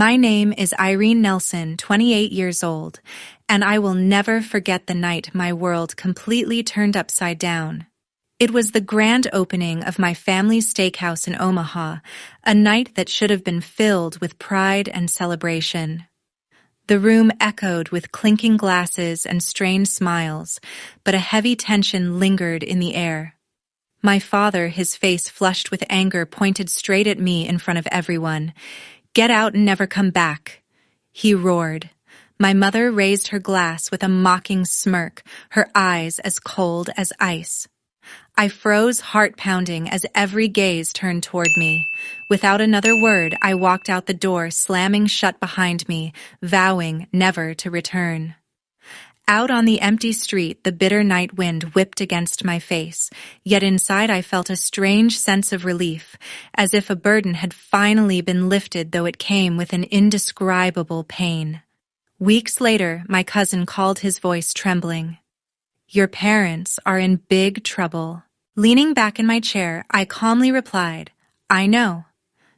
My name is Irene Nelson, 28 years old, and I will never forget the night my world completely turned upside down. It was the grand opening of my family's steakhouse in Omaha, a night that should have been filled with pride and celebration. The room echoed with clinking glasses and strained smiles, but a heavy tension lingered in the air. My father, his face flushed with anger, pointed straight at me in front of everyone. "Get out and never come back," he roared. My mother raised her glass with a mocking smirk, her eyes as cold as ice. I froze, heart pounding, as every gaze turned toward me. Without another word, I walked out the door, slamming shut behind me, vowing never to return. Out on the empty street, the bitter night wind whipped against my face, yet inside I felt a strange sense of relief, as if a burden had finally been lifted, though it came with an indescribable pain. Weeks later, my cousin called, his voice trembling. "Your parents are in big trouble." Leaning back in my chair, I calmly replied, "I know.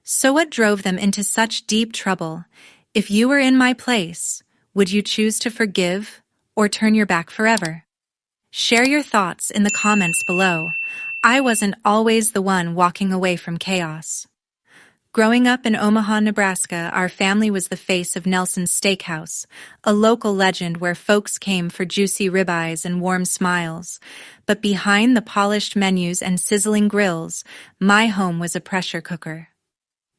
So what drove them into such deep trouble? If you were in my place, would you choose to forgive or turn your back forever?" Share your thoughts in the comments below. I wasn't always the one walking away from chaos. Growing up in Omaha, Nebraska, our family was the face of Nelson's Steakhouse, a local legend where folks came for juicy ribeyes and warm smiles. But behind the polished menus and sizzling grills, my home was a pressure cooker.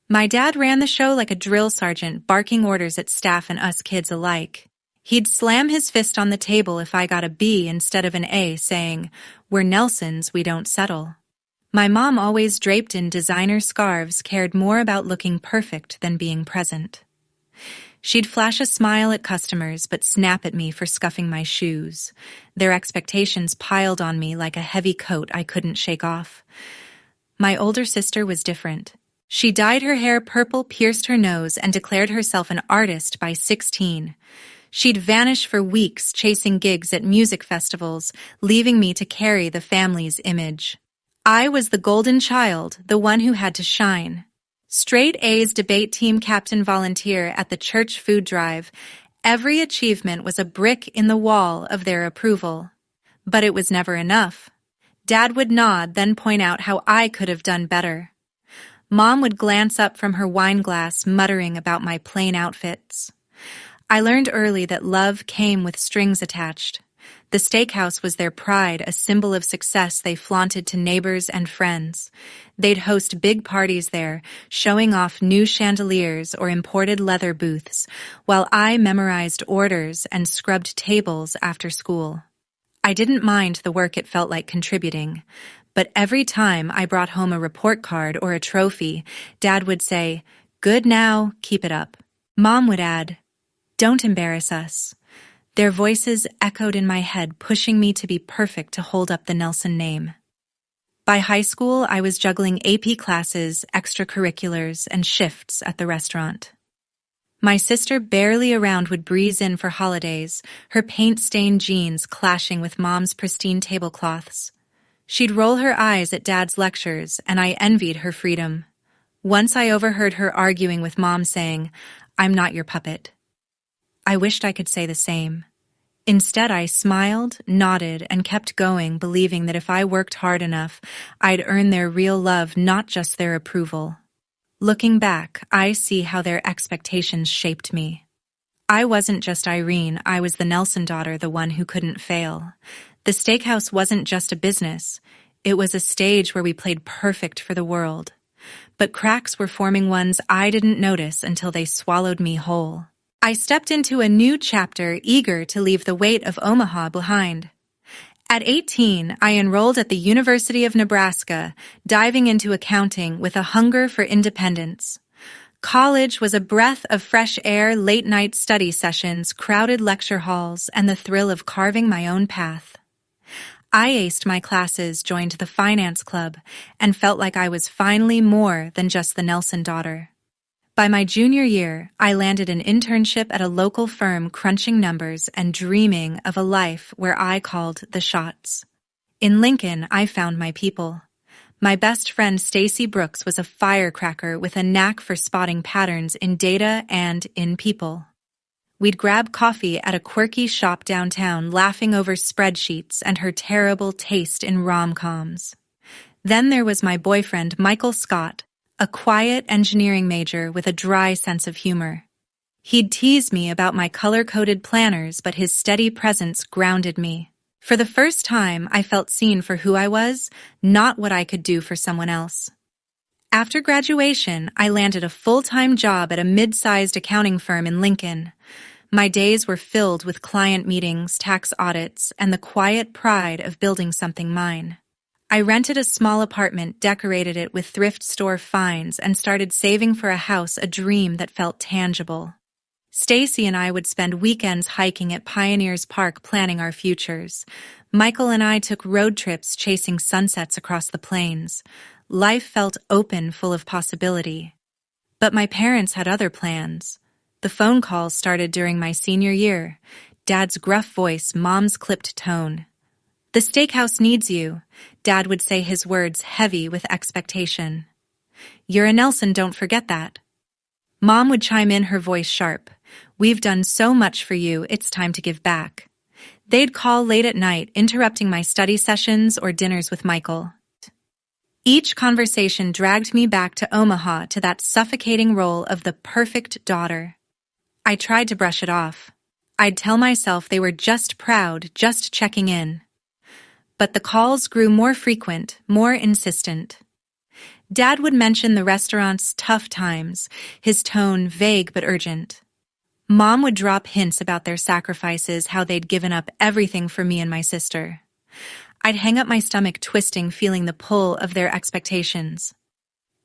My dad ran the show like a drill sergeant, barking orders at staff and us kids alike. He'd slam his fist on the table if I got a B instead of an A, saying, "We're Nelsons, we don't settle." My mom, always draped in designer scarves, cared more about looking perfect than being present. She'd flash a smile at customers but snap at me for scuffing my shoes. Their expectations piled on me like a heavy coat I couldn't shake off. My older sister was different. She dyed her hair purple, pierced her nose, and declared herself an artist by 16. She'd vanish for weeks, chasing gigs at music festivals, leaving me to carry the family's image. I was the golden child, the one who had to shine. Straight A's, debate team captain, volunteer at the church food drive. Every achievement was a brick in the wall of their approval. But it was never enough. Dad would nod, then point out how I could have done better. Mom would glance up from her wine glass, muttering about my plain outfits. I learned early that love came with strings attached. The steakhouse was their pride, a symbol of success they flaunted to neighbors and friends. They'd host big parties there, showing off new chandeliers or imported leather booths, while I memorized orders and scrubbed tables after school. I didn't mind the work, it felt like contributing. But every time I brought home a report card or a trophy, Dad would say, "Good now, keep it up." Mom would add, "Don't embarrass us." Their voices echoed in my head, pushing me to be perfect to hold up the Nelson name. By high school, I was juggling AP classes, extracurriculars, and shifts at the restaurant. My sister, barely around, would breeze in for holidays, her paint-stained jeans clashing with Mom's pristine tablecloths. She'd roll her eyes at Dad's lectures, and I envied her freedom. Once I overheard her arguing with Mom, saying, "I'm not your puppet." I wished I could say the same. Instead, I smiled, nodded, and kept going, believing that if I worked hard enough, I'd earn their real love, not just their approval. Looking back, I see how their expectations shaped me. I wasn't just Irene, I was the Nelson daughter, the one who couldn't fail. The steakhouse wasn't just a business. It was a stage where we played perfect for the world. But cracks were forming, ones I didn't notice until they swallowed me whole. I stepped into a new chapter, eager to leave the weight of Omaha behind. At 18, I enrolled at the University of Nebraska, diving into accounting with a hunger for independence. College was a breath of fresh air, late-night study sessions, crowded lecture halls, and the thrill of carving my own path. I aced my classes, joined the finance club, and felt like I was finally more than just the Nelson daughter. By my junior year, I landed an internship at a local firm, crunching numbers and dreaming of a life where I called the shots. In Lincoln, I found my people. My best friend Stacy Brooks was a firecracker with a knack for spotting patterns in data and in people. We'd grab coffee at a quirky shop downtown, laughing over spreadsheets and her terrible taste in rom-coms. Then there was my boyfriend, Michael Scott, a quiet engineering major with a dry sense of humor. He'd tease me about my color-coded planners, but his steady presence grounded me. For the first time, I felt seen for who I was, not what I could do for someone else. After graduation, I landed a full-time job at a mid-sized accounting firm in Lincoln. My days were filled with client meetings, tax audits, and the quiet pride of building something mine. I rented a small apartment, decorated it with thrift store finds, and started saving for a house, a dream that felt tangible. Stacy and I would spend weekends hiking at Pioneers Park planning our futures. Michael and I took road trips chasing sunsets across the plains. Life felt open, full of possibility. But my parents had other plans. The phone calls started during my senior year. Dad's gruff voice, Mom's clipped tone. "The steakhouse needs you," Dad would say, his words heavy with expectation. "You're a Nelson, don't forget that." Mom would chime in, her voice sharp. "We've done so much for you, it's time to give back." They'd call late at night, interrupting my study sessions or dinners with Michael. Each conversation dragged me back to Omaha, to that suffocating role of the perfect daughter. I tried to brush it off. I'd tell myself they were just proud, just checking in. But the calls grew more frequent, more insistent. Dad would mention the restaurant's tough times, his tone vague but urgent. Mom would drop hints about their sacrifices, how they'd given up everything for me and my sister. I'd hang up my stomach, twisting, feeling the pull of their expectations.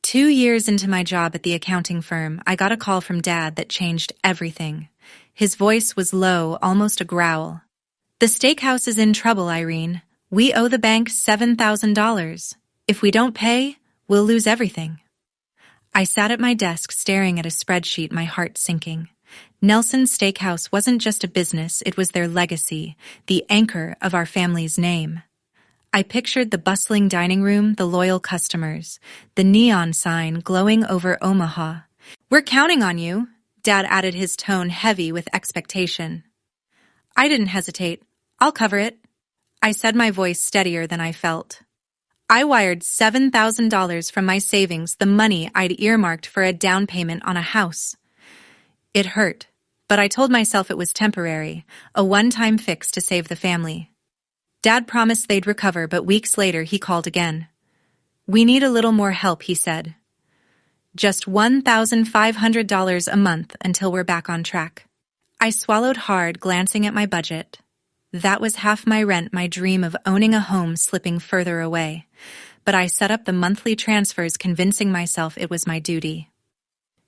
2 years into my job at the accounting firm, I got a call from Dad that changed everything. His voice was low, almost a growl. "The steakhouse is in trouble, Irene. We owe the bank $7,000. If we don't pay, we'll lose everything." I sat at my desk staring at a spreadsheet, my heart sinking. Nelson's Steakhouse wasn't just a business, it was their legacy, the anchor of our family's name. I pictured the bustling dining room, the loyal customers, the neon sign glowing over Omaha. "We're counting on you," Dad added, his tone heavy with expectation. I didn't hesitate. "I'll cover it," I said, my voice steadier than I felt. I wired $7,000 from my savings, the money I'd earmarked for a down payment on a house. It hurt, but I told myself it was temporary, a one-time fix to save the family. Dad promised they'd recover, but weeks later he called again. "We need a little more help," he said. "Just $1,500 a month until we're back on track." I swallowed hard, glancing at my budget. That was half my rent, my dream of owning a home slipping further away. But I set up the monthly transfers, convincing myself it was my duty.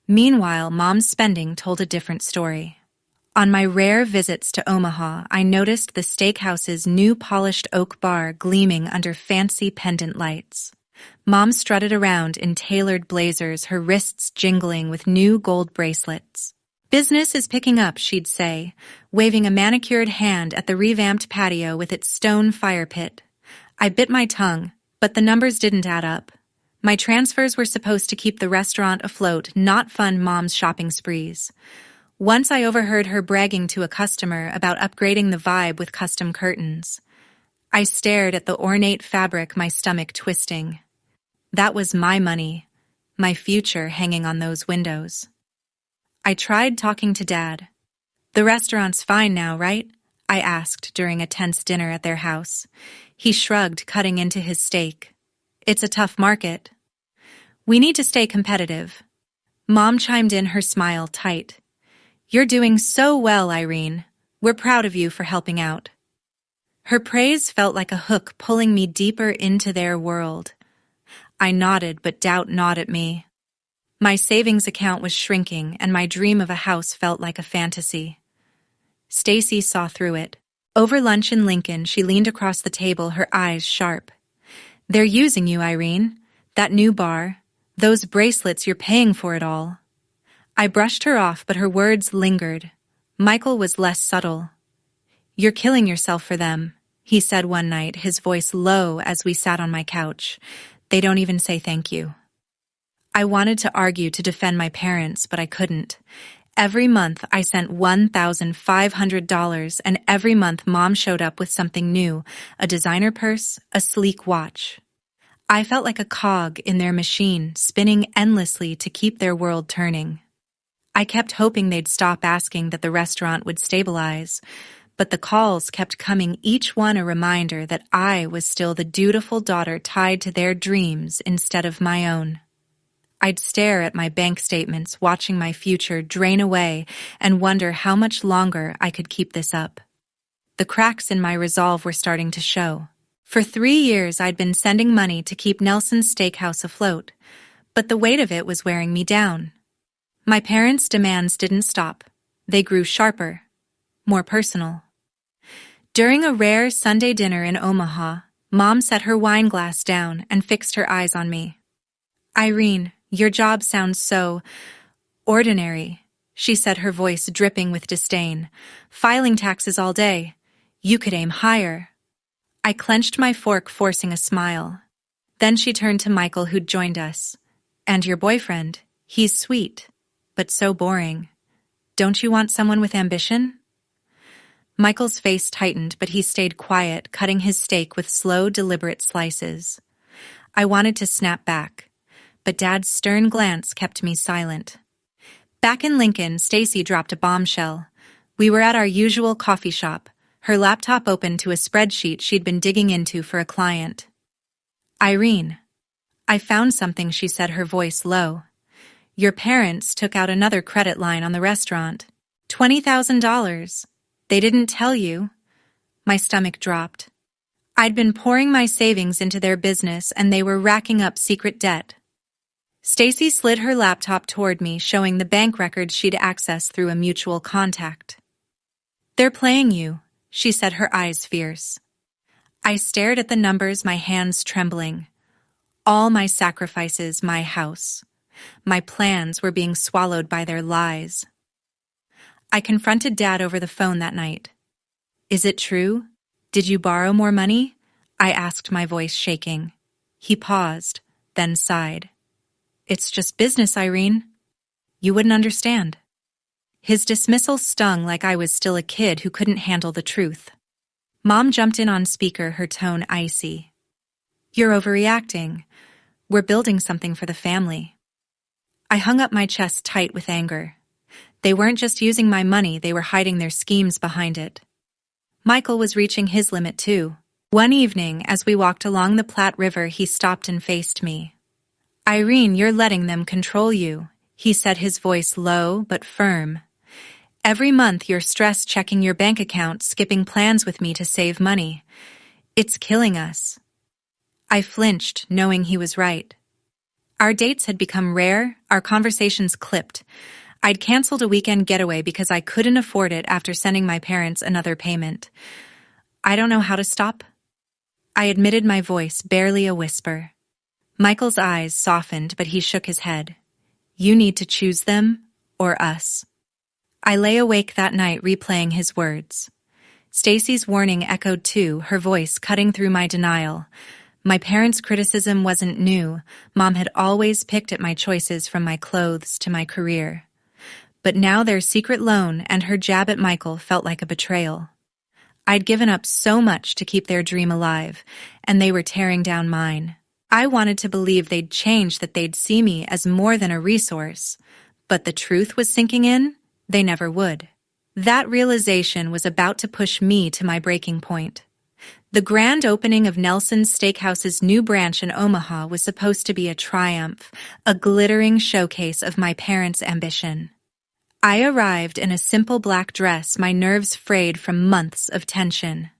Meanwhile, Mom's spending told a different story. On my rare visits to Omaha, I noticed the steakhouse's new polished oak bar gleaming under fancy pendant lights. Mom strutted around in tailored blazers, her wrists jingling with new gold bracelets. "Business is picking up," she'd say, waving a manicured hand at the revamped patio with its stone fire pit. I bit my tongue, but the numbers didn't add up. My transfers were supposed to keep the restaurant afloat, not fund Mom's shopping sprees. Once I overheard her bragging to a customer about upgrading the vibe with custom curtains. I stared at the ornate fabric, my stomach twisting. That was my money, my future hanging on those windows. I tried talking to Dad. "The restaurant's fine now, right?" I asked during a tense dinner at their house. He shrugged, cutting into his steak. "It's a tough market. We need to stay competitive." Mom chimed in, her smile tight. "You're doing so well, Irene. We're proud of you for helping out." Her praise felt like a hook, pulling me deeper into their world. I nodded, but doubt gnawed at me. My savings account was shrinking, and my dream of a house felt like a fantasy. Stacy saw through it. Over lunch in Lincoln, she leaned across the table, her eyes sharp. "They're using you, Irene. That new bar, those bracelets, you're paying for it all." I brushed her off, but her words lingered. Michael was less subtle. "You're killing yourself for them," he said one night, his voice low as we sat on my couch. They don't even say thank you. I wanted to argue to defend my parents, but I couldn't. Every month I sent $1,500, and every month Mom showed up with something new, a designer purse, a sleek watch. I felt like a cog in their machine, spinning endlessly to keep their world turning. I kept hoping they'd stop asking that the restaurant would stabilize, but the calls kept coming, each one a reminder that I was still the dutiful daughter tied to their dreams instead of my own. I'd stare at my bank statements, watching my future drain away, and wonder how much longer I could keep this up. The cracks in my resolve were starting to show. For 3 years I'd been sending money to keep Nelson's Steakhouse afloat, but the weight of it was wearing me down. My parents' demands didn't stop. They grew sharper, more personal. During a rare Sunday dinner in Omaha, Mom set her wine glass down and fixed her eyes on me. "Irene, your job sounds so ordinary," she said, her voice dripping with disdain. "Filing taxes all day. You could aim higher." I clenched my fork, forcing a smile. Then she turned to Michael, who'd joined us. "And your boyfriend, he's sweet, but so boring. Don't you want someone with ambition?" Michael's face tightened, but he stayed quiet, cutting his steak with slow, deliberate slices. I wanted to snap back, but Dad's stern glance kept me silent. Back in Lincoln, Stacy dropped a bombshell. We were at our usual coffee shop, her laptop open to a spreadsheet she'd been digging into for a client. "Irene, I found something," she said, her voice low. "Your parents took out another credit line on the restaurant. $20,000. They didn't tell you." My stomach dropped. I'd been pouring my savings into their business, and they were racking up secret debt. Stacy slid her laptop toward me, showing the bank records she'd accessed through a mutual contact. "They're playing you," she said, her eyes fierce. I stared at the numbers, my hands trembling. All my sacrifices, my house. My plans were being swallowed by their lies. I confronted Dad over the phone that night. "Is it true? Did you borrow more money?" I asked, my voice shaking. He paused, then sighed. "It's just business, Irene. You wouldn't understand." His dismissal stung like I was still a kid who couldn't handle the truth. Mom jumped in on speaker, her tone icy. "You're overreacting. We're building something for the family." I hung up my chest tight with anger. They weren't just using my money, they were hiding their schemes behind it. Michael was reaching his limit too. One evening, as we walked along the Platte River, he stopped and faced me. "Irene, you're letting them control you," he said, his voice low but firm. "Every month you're stress-checking your bank account, skipping plans with me to save money. It's killing us." I flinched, knowing he was right. Our dates had become rare, our conversations clipped. I'd canceled a weekend getaway because I couldn't afford it after sending my parents another payment. "I don't know how to stop," I admitted, my voice barely a whisper. Michael's eyes softened, but he shook his head. "You need to choose them, or us." I lay awake that night replaying his words. Stacy's warning echoed too, her voice cutting through my denial. My parents' criticism wasn't new. Mom had always picked at my choices, from my clothes to my career. But now their secret loan and her jab at Michael felt like a betrayal. I'd given up so much to keep their dream alive, and they were tearing down mine. I wanted to believe they'd change, that they'd see me as more than a resource. But the truth was sinking in. They never would. That realization was about to push me to my breaking point. The grand opening of Nelson's Steakhouse's new branch in Omaha was supposed to be a triumph, a glittering showcase of my parents' ambition. I arrived in a simple black dress, my nerves frayed from months of tension.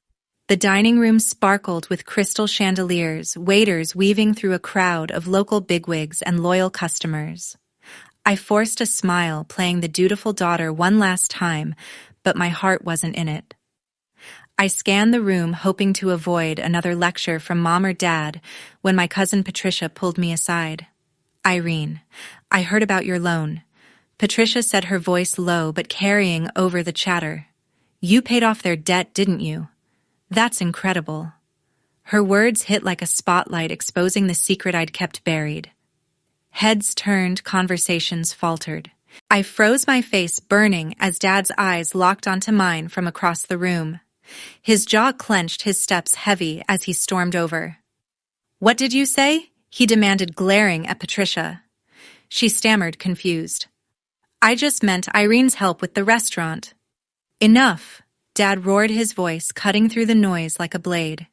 The dining room sparkled with crystal chandeliers, waiters weaving through a crowd of local bigwigs and loyal customers. I forced a smile, playing the dutiful daughter one last time, but my heart wasn't in it. I scanned the room, hoping to avoid another lecture from Mom or Dad, when my cousin Patricia pulled me aside. "Irene, I heard about your loan." Patricia said, her voice low but carrying over the chatter. "You paid off their debt, didn't you? That's incredible." Her words hit like a spotlight, exposing the secret I'd kept buried. Heads turned, conversations faltered. I froze, my face burning as Dad's eyes locked onto mine from across the room. His jaw clenched, his steps heavy as he stormed over. "What did you say?" he demanded, glaring at Patricia. She stammered, confused. "I just meant Irene's help with the restaurant." "Enough!" Dad roared, his voice cutting through the noise like a blade.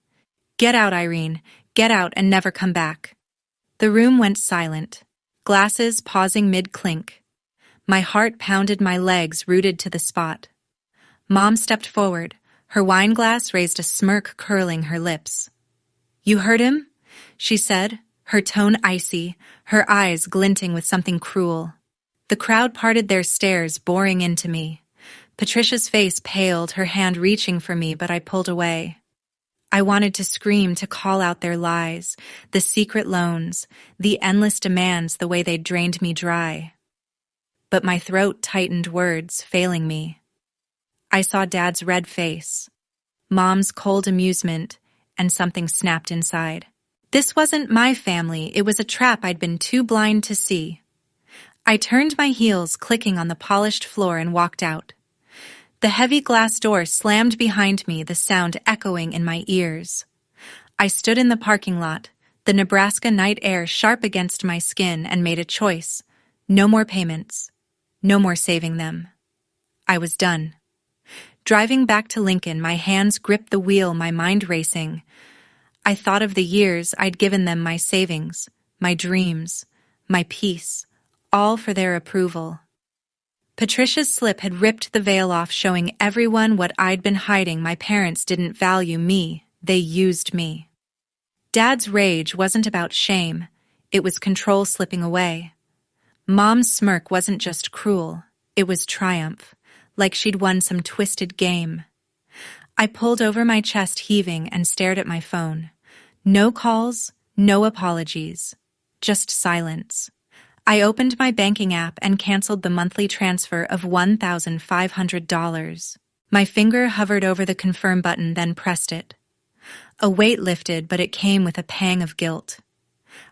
"Get out, Irene. Get out and never come back." The room went silent, glasses pausing mid-clink. My heart pounded, my legs rooted to the spot. Mom stepped forward, her wine glass raised, a smirk curling her lips. "You heard him?" she said, her tone icy, her eyes glinting with something cruel. The crowd parted their stares, boring into me. Patricia's face paled, her hand reaching for me, but I pulled away. I wanted to scream, to call out their lies, the secret loans, the endless demands, the way they'd drained me dry. But my throat tightened, words failing me. I saw Dad's red face, Mom's cold amusement, and something snapped inside. This wasn't my family, it was a trap I'd been too blind to see. I turned, my heels clicking on the polished floor, and walked out. The heavy glass door slammed behind me, the sound echoing in my ears. I stood in the parking lot, the Nebraska night air sharp against my skin, and made a choice. No more payments. No more saving them. I was done. Driving back to Lincoln, my hands gripped the wheel, my mind racing. I thought of the years I'd given them, my savings, my dreams, my peace, all for their approval. Patricia's slip had ripped the veil off, showing everyone what I'd been hiding. My parents didn't value me, they used me. Dad's rage wasn't about shame, it was control slipping away. Mom's smirk wasn't just cruel, it was triumph, like she'd won some twisted game. I pulled over, my chest heaving, and stared at my phone. No calls, no apologies, just silence. I opened my banking app and canceled the monthly transfer of $1,500. My finger hovered over the confirm button, then pressed it. A weight lifted, but it came with a pang of guilt.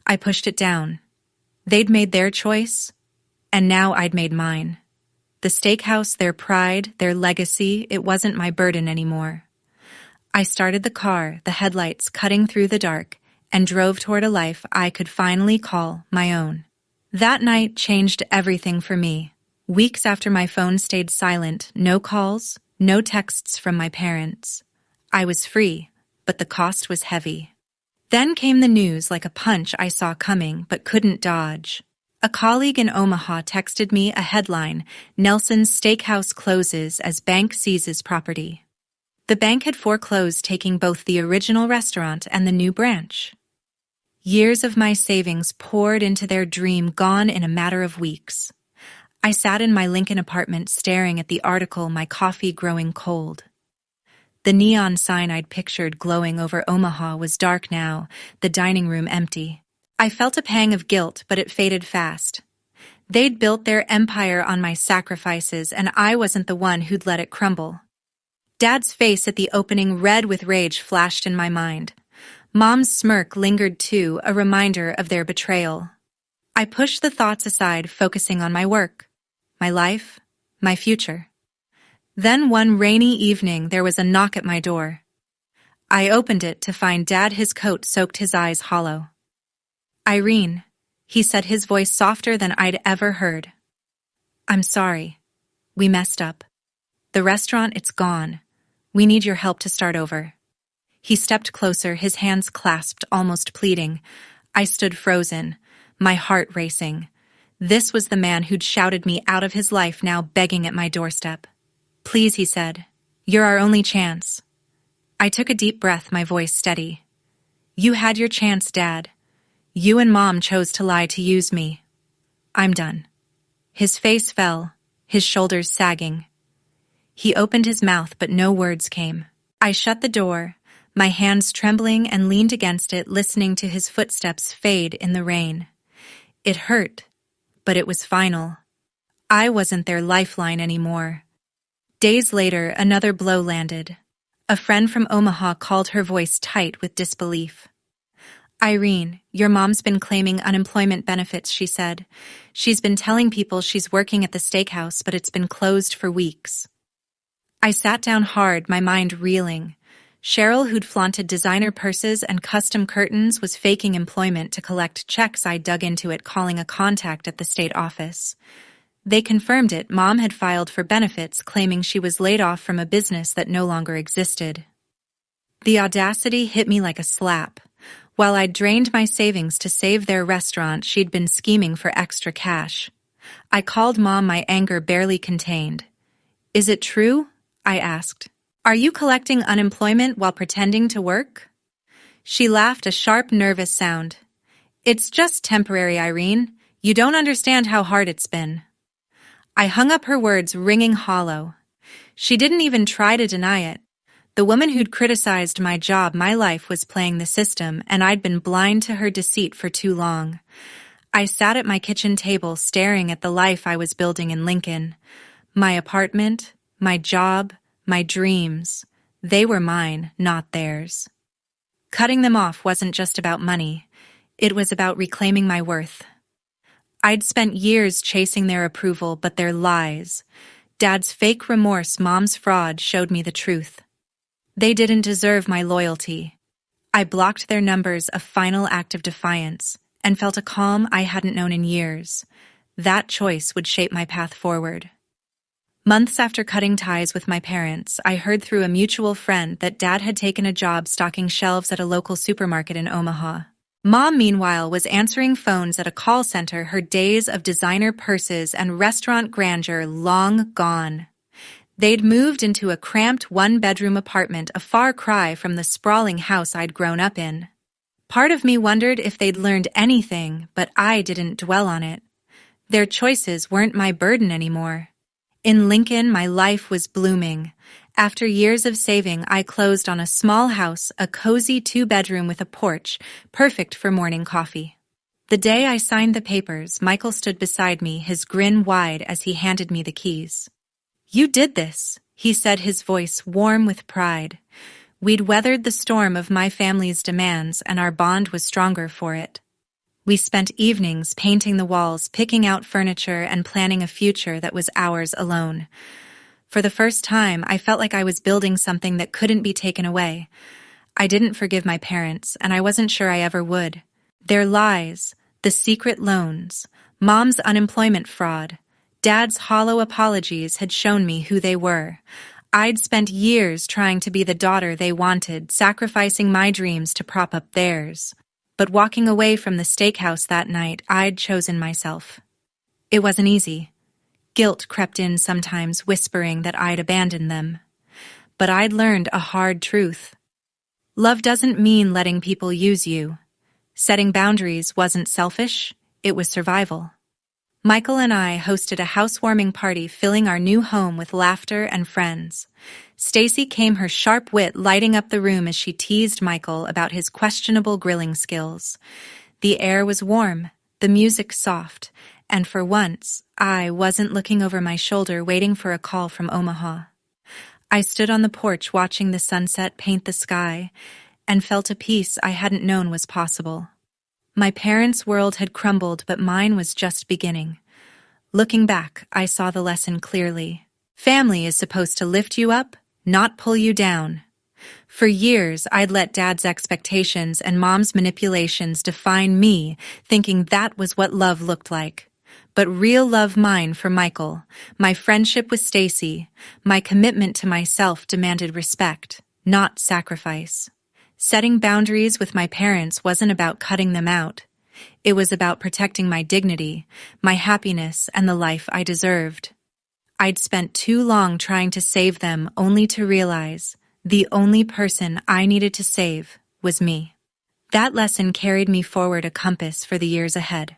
I pushed it down. They'd made their choice, and now I'd made mine. The steakhouse, their pride, their legacy, it wasn't my burden anymore. I started the car, the headlights cutting through the dark, and drove toward a life I could finally call my own. That night changed everything for me. Weeks after my phone stayed silent, no calls, no texts from my parents. I was free, but the cost was heavy. Then came the news, like a punch I saw coming but couldn't dodge. A colleague in Omaha texted me a headline: "Nelson's Steakhouse closes as bank seizes property." The bank had foreclosed, taking both the original restaurant and the new branch. Years of my savings poured into their dream, gone in a matter of weeks. I sat in my Lincoln apartment staring at the article, my coffee growing cold. The neon sign I'd pictured glowing over Omaha was dark now, the dining room empty. I felt a pang of guilt, but it faded fast. They'd built their empire on my sacrifices, and I wasn't the one who'd let it crumble. Dad's face at the opening, red with rage, flashed in my mind. Mom's smirk lingered too, a reminder of their betrayal. I pushed the thoughts aside, focusing on my work, my life, my future. Then one rainy evening, there was a knock at my door. I opened it to find Dad, his coat soaked, his eyes hollow. "Irene," he said, his voice softer than I'd ever heard. "I'm sorry. We messed up. The restaurant, it's gone. We need your help to start over." He stepped closer, his hands clasped, almost pleading. I stood frozen, my heart racing. This was the man who'd shouted me out of his life, now begging at my doorstep. "Please," he said. "You're our only chance." I took a deep breath, my voice steady. "You had your chance, Dad. You and Mom chose to lie, to use me. I'm done." His face fell, his shoulders sagging. He opened his mouth, but no words came. I shut the door, my hands trembling, and leaned against it, listening to his footsteps fade in the rain. It hurt, but it was final. I wasn't their lifeline anymore. Days later, another blow landed. A friend from Omaha called, her voice tight with disbelief. Irene, your mom's been claiming unemployment benefits, she said. She's been telling people she's working at the steakhouse, but it's been closed for weeks. I sat down hard, my mind reeling. Cheryl, who'd flaunted designer purses and custom curtains, was faking employment to collect checks. I dug into it, calling a contact at the state office. They confirmed it. Mom had filed for benefits, claiming she was laid off from a business that no longer existed. The audacity hit me like a slap. While I'd drained my savings to save their restaurant, she'd been scheming for extra cash. I called Mom, my anger barely contained. "Is it true?" I asked. "Are you collecting unemployment while pretending to work?" She laughed, a sharp, nervous sound. "It's just temporary, Irene. You don't understand how hard it's been." I hung up, her words ringing hollow. She didn't even try to deny it. The woman who'd criticized my job, my life, was playing the system, and I'd been blind to her deceit for too long. I sat at my kitchen table, staring at the life I was building in Lincoln. My apartment, my job, my dreams. They were mine, not theirs. Cutting them off wasn't just about money. It was about reclaiming my worth. I'd spent years chasing their approval, but their lies, Dad's fake remorse, Mom's fraud, showed me the truth. They didn't deserve my loyalty. I blocked their numbers, a final act of defiance, and felt a calm I hadn't known in years. That choice would shape my path forward. Months after cutting ties with my parents, I heard through a mutual friend that Dad had taken a job stocking shelves at a local supermarket in Omaha. Mom, meanwhile, was answering phones at a call center, her days of designer purses and restaurant grandeur long gone. They'd moved into a cramped one-bedroom apartment, a far cry from the sprawling house I'd grown up in. Part of me wondered if they'd learned anything, but I didn't dwell on it. Their choices weren't my burden anymore. In Lincoln, my life was blooming. After years of saving, I closed on a small house, a cozy 2-bedroom with a porch, perfect for morning coffee. The day I signed the papers, Michael stood beside me, his grin wide as he handed me the keys. "You did this," he said, his voice warm with pride. We'd weathered the storm of my family's demands, and our bond was stronger for it. We spent evenings painting the walls, picking out furniture, and planning a future that was ours alone. For the first time, I felt like I was building something that couldn't be taken away. I didn't forgive my parents, and I wasn't sure I ever would. Their lies, the secret loans, Mom's unemployment fraud, Dad's hollow apologies had shown me who they were. I'd spent years trying to be the daughter they wanted, sacrificing my dreams to prop up theirs. But walking away from the steakhouse that night, I'd chosen myself. It wasn't easy. Guilt crept in sometimes, whispering that I'd abandoned them. But I'd learned a hard truth. Love doesn't mean letting people use you. Setting boundaries wasn't selfish, it was survival. Michael and I hosted a housewarming party, filling our new home with laughter and friends. Stacy came, her sharp wit lighting up the room as she teased Michael about his questionable grilling skills. The air was warm, the music soft, and for once, I wasn't looking over my shoulder waiting for a call from Omaha. I stood on the porch watching the sunset paint the sky and felt a peace I hadn't known was possible. My parents' world had crumbled, but mine was just beginning. Looking back, I saw the lesson clearly. Family is supposed to lift you up, not pull you down. For years, I'd let Dad's expectations and Mom's manipulations define me, thinking that was what love looked like. But real love, mine for Michael, my friendship with Stacy, my commitment to myself demanded respect, not sacrifice. Setting boundaries with my parents wasn't about cutting them out. It was about protecting my dignity, my happiness, and the life I deserved. I'd spent too long trying to save them, only to realize the only person I needed to save was me. That lesson carried me forward, a compass for the years ahead.